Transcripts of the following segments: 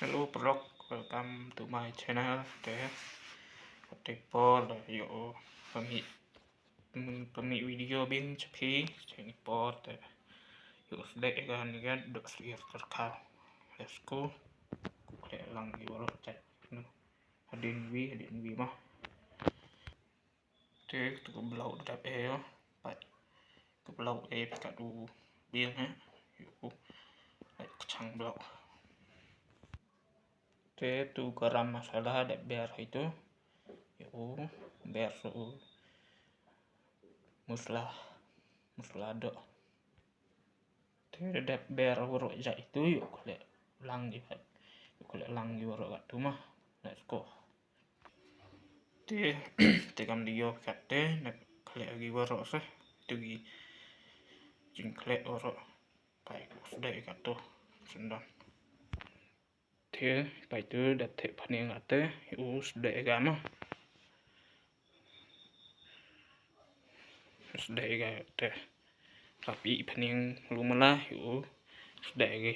Hello bro, welcome to my channel. Tipo là yo pemi video bin chapi chini pot yo sedek kan dok sir terkau. Let's go. Kle lang di waro chat. Hadin wi mah. Te tu blau dap yo. Pai tu blau pikat du biang ha. Yo kacang blau. Te tu garam masala ada biar itu. Yo biar su muslado. Te ada biar waro ja itu yuk kle lang di pat. Kle lang di waro kat tu mah. Let's go. Te kam dio kat te nak kle lagi waro seh. Tu gi jingkle waro. Pai sudah kat tu sendang. Te pai tu dat te paning kat te sudah gama. Sudah kat te. Tapi paning lumala sudah lagi.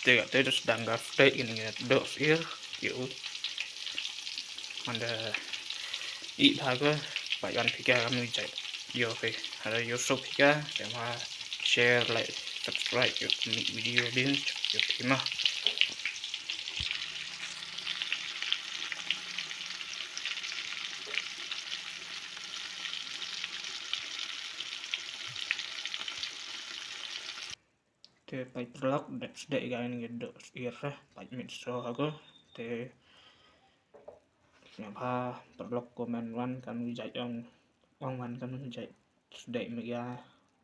Te terus danggap te ini dok sir Anda dhaga bayan pika kami jai yo fe ada YouTube pika sama share like subscribe yo video din yo pima te pai terlak dat sedek gan gedok irah pai mit so aku te ngapa perlok komen wan kan wijai yang wan kan wijai sedek mega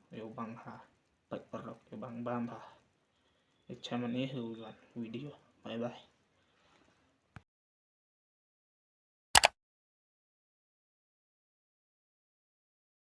yo bang ha pai perlok yo bang bam ha chaman ni video bye bye.